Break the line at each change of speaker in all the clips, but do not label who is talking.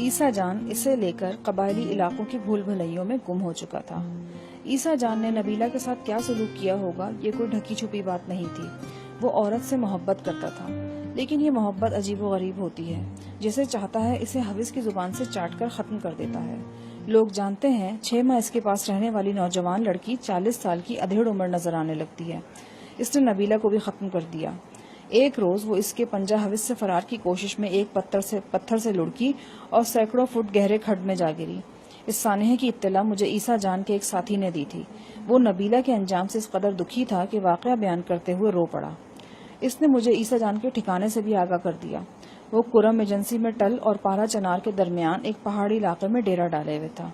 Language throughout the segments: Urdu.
عیسیٰ جان اسے لے کر قبائلی علاقوں کی بھول بھلائیوں میں گم ہو چکا تھا۔ عیسیٰ جان نے نبیلہ کے ساتھ کیا سلوک کیا ہوگا یہ کوئی ڈھکی چھپی بات نہیں تھی۔ وہ عورت سے محبت کرتا تھا، لیکن یہ محبت عجیب و غریب ہوتی ہے۔ جسے چاہتا ہے اسے حوث کی زبان سے چاٹ کر ختم کر دیتا ہے۔ لوگ جانتے ہیں 6 ماہ اس کے پاس رہنے والی نوجوان لڑکی 40 سال کی ادھیڑ عمر نظر آنے لگتی ہے۔ اس نے نبیلہ کو بھی ختم کر دیا۔ ایک روز وہ اس کے پنجہ حوث سے فرار کی کوشش میں ایک پتھر سے لڑکی اور سینکڑوں فٹ گہرے کھڈ میں جا گری۔ اس سانحے کی اطلاع مجھے عیسیٰ جان کے ایک ساتھی نے دی تھی۔ وہ نبیلہ کے انجام سے اس قدر دکھی تھا کہ واقعہ بیان کرتے ہوئے رو پڑا۔ اس نے مجھے عیسیٰ جان کے ٹھکانے سے بھی آگاہ کر دیا۔ وہ کرم ایجنسی میں ٹل اور پارا چنار کے درمیان ایک پہاڑی علاقے میں ڈیرا ڈالے ہوئے تھا۔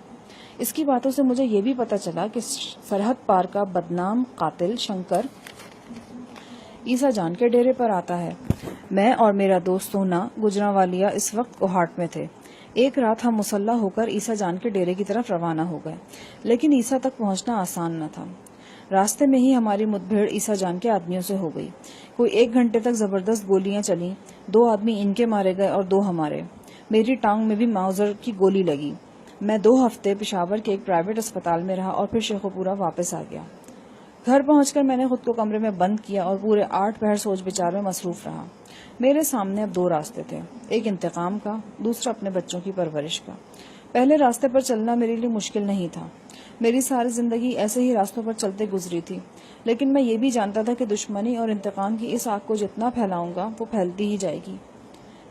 اس کی باتوں سے مجھے یہ بھی پتہ چلا کہ سرحد پار کا بدنام قاتل شنکر عیسیٰ جان کے ڈیرے پر آتا ہے۔ میں اور میرا دوست سونا گجرانوالیا اس وقت کوہاٹ میں تھے۔ ایک رات ہم مسلح ہو کر عیسیٰ جان کے ڈیرے کی طرف روانہ ہو گئے، لیکن عیسیٰ تک پہنچنا آسان نہ تھا۔ راستے میں ہی ہماری مدبھیڑ عیسیٰ جان کے آدمیوں سے ہو گئی۔ کوئی 1 گھنٹے تک زبردست گولیاں چلیں۔ 2 آدمی ان کے مارے گئے اور 2 ہمارے۔ میری ٹانگ میں بھی ماؤزر کی گولی لگی۔ میں 2 ہفتے پشاور کے ایک پرائیویٹ اسپتال میں رہا اور پھر شیخوپورہ واپس آ گیا۔ گھر پہنچ کر میں نے خود کو کمرے میں بند کیا اور پورے 8 پہر سوچ بچار میں مصروف رہا۔ میرے سامنے اب 2 راستے تھے، ایک انتقام کا، دوسرا اپنے بچوں کی پرورش کا۔ پہلے راستے پر چلنا میرے لیے مشکل نہیں تھا۔ میری ساری زندگی ایسے ہی راستوں پر چلتے گزری تھی، لیکن میں یہ بھی جانتا تھا کہ دشمنی اور انتقام کی اس آگ کو جتنا پھیلاؤں گا وہ پھیلتی ہی جائے گی۔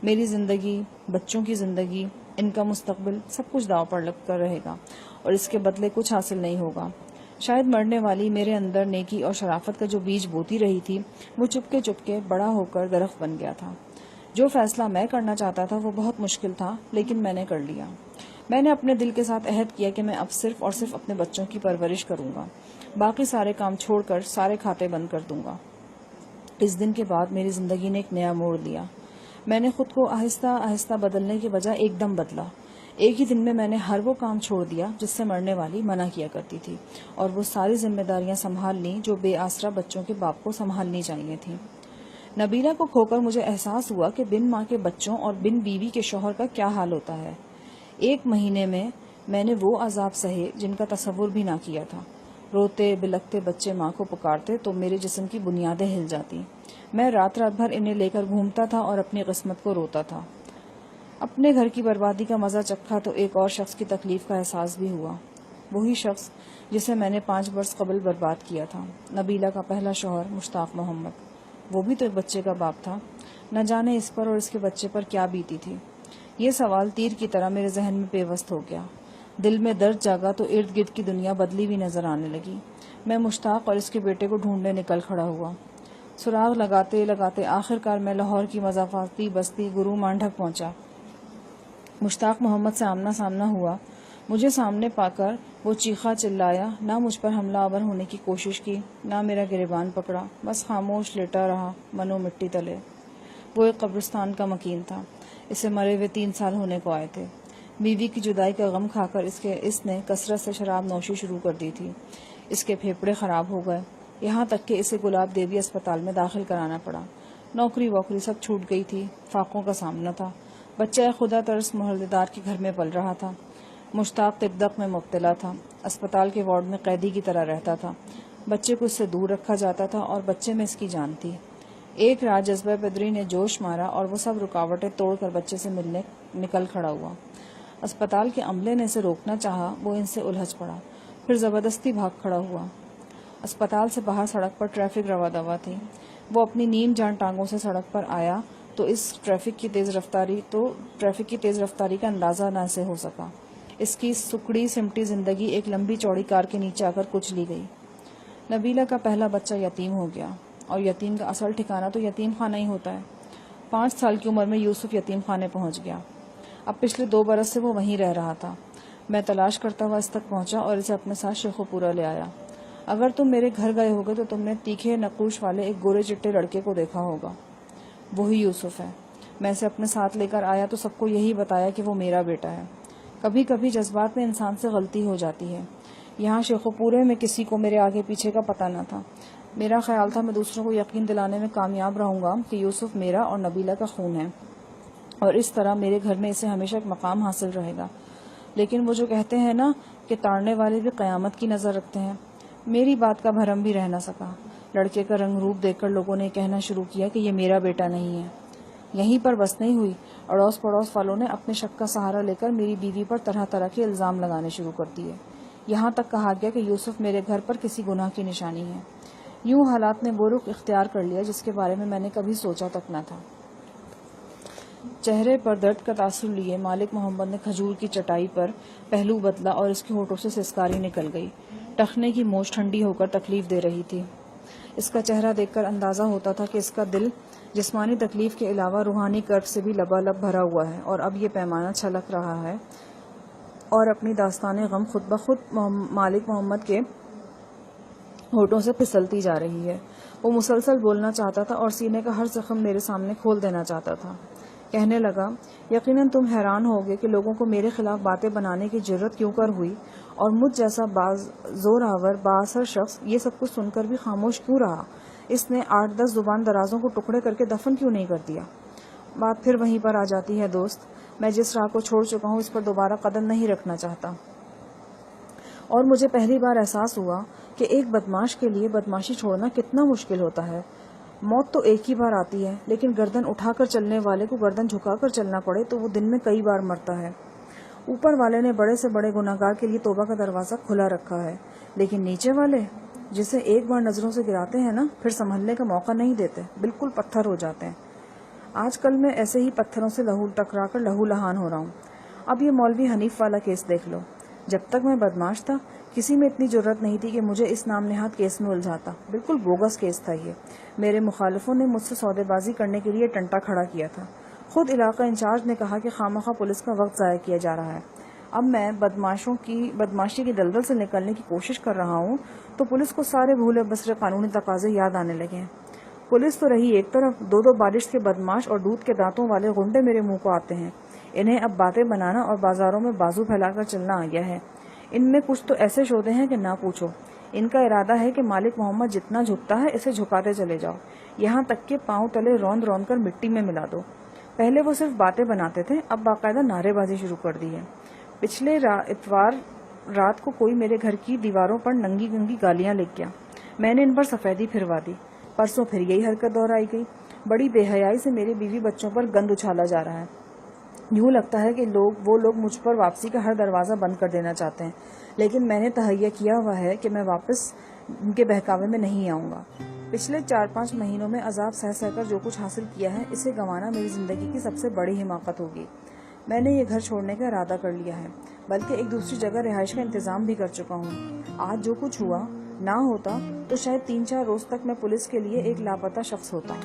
میری زندگی، بچوں کی زندگی، ان کا مستقبل، سب کچھ داؤ پر لگ کر رہے گا اور اس کے بدلے کچھ حاصل نہیں ہوگا۔ شاید مرنے والی میرے اندر نیکی اور شرافت کا جو بیج بوتی رہی تھی وہ چپکے بڑا ہو کر درخت بن گیا تھا۔ جو فیصلہ میں کرنا چاہتا تھا وہ بہت مشکل تھا، لیکن میں نے کر لیا۔ میں نے اپنے دل کے ساتھ عہد کیا کہ میں اب صرف اور صرف اپنے بچوں کی پرورش کروں گا، باقی سارے کام چھوڑ کر سارے کھاتے بند کر دوں گا۔ اس دن کے بعد میری زندگی نے ایک نیا موڑ لیا۔ میں نے خود کو آہستہ آہستہ بدلنے کے بجائے ایک دم بدلا۔ ایک ہی دن میں نے ہر وہ کام چھوڑ دیا جس سے مرنے والی منع کیا کرتی تھی، اور وہ ساری ذمہ داریاں سنبھال لیں جو بے آسرا بچوں کے باپ کو سنبھالنی چاہیے تھیں۔ نبیلہ کو کھو کر مجھے احساس ہوا کہ بن ماں کے بچوں اور بن بیوی کے شوہر کا کیا حال ہوتا ہے۔ 1 مہینے میں نے وہ عذاب سہے جن کا تصور بھی نہ کیا تھا۔ روتے بلکتے بچے ماں کو پکارتے تو میرے جسم کی بنیادیں ہل جاتی۔ میں رات بھر انہیں لے کر گھومتا تھا اور اپنی قسمت کو روتا تھا۔ اپنے گھر کی بربادی کا مزہ چکھا تو ایک اور شخص کی تکلیف کا احساس بھی ہوا، وہی شخص جسے میں نے 5 برس قبل برباد کیا تھا، نبیلہ کا پہلا شوہر مشتاق محمد۔ وہ بھی تو ایک بچے کا باپ تھا، نہ جانے اس پر اور اس کے بچے پر کیا بیتی تھی۔ یہ سوال تیر کی طرح میرے ذہن میں پیوست ہو گیا۔ دل میں درد جاگا تو ارد گرد کی دنیا بدلی ہوئی نظر آنے لگی۔ میں مشتاق اور اس کے بیٹے کو ڈھونڈنے نکل کھڑا ہوا۔ سراغ لگاتے لگاتے آخرکار میں لاہور کی مضافاتی بستی گرو مانڈھک پہنچا۔ مشتاق محمد سے آمنا سامنا ہوا۔ مجھے سامنے پا کر وہ چیخا چلایا، نہ مجھ پر حملہ آور ہونے کی کوشش کی، نہ میرا گریبان پکڑا، بس خاموش لیٹا رہا منو مٹی تلے۔ وہ ایک قبرستان کا مکین تھا، اسے مرے ہوئے 3 سال ہونے کو آئے تھے۔ بیوی کی جدائی کا غم کھا کر اس نے کثرت سے شراب نوشی شروع کر دی تھی۔ اس کے پھیپھڑے خراب ہو گئے، یہاں تک کہ اسے گلاب دیوی اسپتال میں داخل کرانا پڑا۔ نوکری ووکری سب چھوٹ گئی تھی، فاقوں کا سامنا تھا۔ بچہ خدا ترس محلدار کے گھر میں پل رہا تھا۔ مشتاق تبدق میں مبتلا تھا، اسپتال کے وارڈ میں قیدی کی طرح رہتا تھا۔ بچے کو اس سے دور رکھا جاتا تھا اور بچے میں اس کی جان تھی۔ ایک رات جذبہ پدری نے جوش مارا اور وہ سب رکاوٹیں توڑ کر بچے سے ملنے نکل کھڑا ہوا۔ اسپتال کے عملے نے اسے روکنا چاہا، وہ ان سے الجھ پڑا، پھر زبردستی بھاگ کھڑا ہوا۔ اسپتال سے باہر سڑک پر ٹریفک روا دوا تھی۔ وہ اپنی نیم جان ٹانگوں سے سڑک پر آیا تو ٹریفک کی تیز رفتاری کا اندازہ نہ سے ہو سکا۔ اس کی سکڑی سمٹی زندگی ایک لمبی چوڑی کار کے نیچے آ کر کچلی گئی۔ نبیلہ کا پہلا بچہ یتیم ہو گیا، اور یتیم کا اصل ٹھکانہ تو یتیم خانہ ہی ہوتا ہے۔ 5 سال کی عمر میں یوسف یتیم خانے پہنچ گیا۔ اب پچھلے 2 برس سے وہ وہیں رہ رہا تھا۔ میں تلاش کرتا ہوا اس تک پہنچا اور اسے اپنے ساتھ شیخوپورہ لے آیا۔ اگر تم میرے گھر گئے ہوگے تو تم نے تیکھے نقوش والے ایک گورے چٹے لڑکے کو دیکھا ہوگا، وہی یوسف ہے۔ میں اسے اپنے ساتھ لے کر آیا تو سب کو یہی بتایا کہ وہ میرا بیٹا ہے۔ کبھی کبھی جذبات میں انسان سے غلطی ہو جاتی ہے۔ یہاں شیخوپورے میں کسی کو میرے آگے پیچھے کا پتہ نہ تھا۔ میرا خیال تھا میں دوسروں کو یقین دلانے میں کامیاب رہوں گا کہ یوسف میرا اور نبیلہ کا خون ہے۔ اور اس طرح میرے گھر میں اسے ہمیشہ ایک مقام حاصل رہے گا۔ لیکن وہ جو کہتے ہیں نا کہ تاڑنے والے بھی قیامت کی نظر رکھتے ہیں، میری بات کا بھرم بھی رہ نہ سکا۔ لڑکے کا رنگ روپ دیکھ کر لوگوں نے کہنا شروع کیا کہ یہ میرا بیٹا نہیں ہے۔ یہیں پر بس نہیں ہوئی، اڑوس پڑوس والوں نے اپنے شک کا سہارا لے کر میری بیوی پر طرح طرح کے الزام لگانے شروع کر دیے۔ یہاں تک کہا گیا کہ یوسف میرے گھر پر کسی گناہ کی نشانی ہے۔ یوں حالات نے وہ رخ اختیار کر لیا جس کے بارے میں نے کبھی سوچا تک نہ تھا۔ چہرے پر درد کا تاثر لیے مالک محمد نے کھجور کی چٹائی پر پہلو بدلا اور اس کے ہونٹوں سے سسکاری نکل گئی۔ ٹخنے کی موچ ٹھنڈی ہو کر تکلیف دے رہی تھی۔ اس کا چہرہ دیکھ کر اندازہ ہوتا تھا کہ اس کا دل جسمانی تکلیف کے علاوہ روحانی کرب سے بھی لبالب بھرا ہوا ہے، اور اب یہ پیمانہ چھلک رہا ہے اور اپنی داستان غم خود بخود مالک محمد کے ہونٹوں سے پھسلتی جا رہی ہے۔ وہ مسلسل بولنا چاہتا تھا اور سینے کا ہر زخم میرے سامنے کھول دینا چاہتا تھا۔ کہنے لگا، یقیناً تم حیران ہوگے کہ لوگوں کو میرے خلاف باتیں بنانے کی جرت کیوں کر ہوئی، اور مجھ جیسا زور آور بااثر شخص یہ سب کچھ سن کر بھی خاموش کیوں رہا۔ اس نے 8-10 زبان درازوں کو ٹکڑے کر کے دفن کیوں نہیں کر دیا؟ بات پھر وہیں پر آ جاتی ہے دوست، میں جس راہ کو چھوڑ چکا ہوں اس پر دوبارہ قدم نہیں رکھنا چاہتا۔ اور مجھے پہلی بار احساس ہوا کہ ایک بدماش کے لیے بدماشی چھوڑنا کتنا مشکل ہوتا ہے۔ موت تو ایک ہی بار آتی ہے، لیکن گردن اٹھا کر چلنے والے کو گردن جھکا کر چلنا پڑے تو وہ دن میں کئی بار مرتا ہے۔ اوپر والے نے بڑے سے بڑے گناہگار کے لیے توبہ کا دروازہ کھلا رکھا ہے، لیکن نیچے والے جسے ایک بار نظروں سے گراتے ہیں نا، پھر سنبھلنے کا موقع نہیں دیتے، بالکل پتھر ہو جاتے ہیں۔ آج کل میں ایسے ہی پتھروں سے لہو ٹکرا کر لہو لہان ہو رہا ہوں۔ اب یہ مولوی حنیف والا کیس دیکھ لو۔ جب تک میں بدماش تھا کسی میں اتنی جرت نہیں تھی کہ مجھے اس نام نہاد کیس میں الجھاتا۔ بالکل بوگس کیس تھا یہ۔ میرے مخالفوں نے مجھ سے سودے بازی کرنے کے لیے ٹنٹا کھڑا کیا تھا۔ خود علاقہ انچارج نے کہا کہ خواہ پولیس کا وقت ضائع کیا جا رہا ہے۔ اب میں بدماشی کی دلدل سے نکلنے کی کوشش کر رہا ہوں تو پولیس کو سارے بھولے بسرے قانونی تقاضے یاد آنے لگے ہیں۔ پولیس تو رہی ایک طرف، دو بالش کے بدماش اور دودھ کے دانتوں والے غنڈے میرے منہ کو آتے ہیں۔ انہیں اب باتیں بنانا اور بازاروں میں بازو پھیلا کر چلنا آ گیا ہے۔ ان میں کچھ تو ایسے شودے ہیں کہ نہ پوچھو۔ ان کا ارادہ ہے کہ مالک محمد جتنا جھکتا ہے اسے جھکاتے چلے جاؤ، یہاں تک کہ پاؤں تلے روند روند کر مٹی میں ملا دو۔ پہلے وہ صرف باتیں بناتے تھے، اب باقاعدہ نعرے بازی شروع کر دی ہے۔ پچھلے اتوار رات کو کوئی میرے گھر کی دیواروں پر ننگی گنگی گالیاں لکھ گیا، میں نے ان پر سفیدی پھروا دی۔ پرسوں پھر یہی حرکت دہرائی گئی۔ بڑی بے حیائی سے میرے بیوی بچوں پر گند اچھالا جا رہا ہے۔ یوں لگتا ہے کہ وہ لوگ مجھ پر واپسی کا ہر دروازہ بند کر دینا چاہتے ہیں، لیکن میں نے تہیہ کیا ہوا ہے کہ میں واپس ان کے بہکاوے میں نہیں آؤں گا۔ پچھلے 4-5 مہینوں میں عذاب سہ سہ کر جو کچھ حاصل کیا ہے، اسے گنوانا میری زندگی کی سب سے بڑی حماقت ہوگی۔ میں نے یہ گھر چھوڑنے کا ارادہ کر لیا ہے، بلکہ ایک دوسری جگہ رہائش کا انتظام بھی کر چکا ہوں۔ آج جو کچھ ہوا نہ ہوتا تو شاید 3-4 روز تک میں پولیس کے لیے ایک لاپتہ شخص ہوتا۔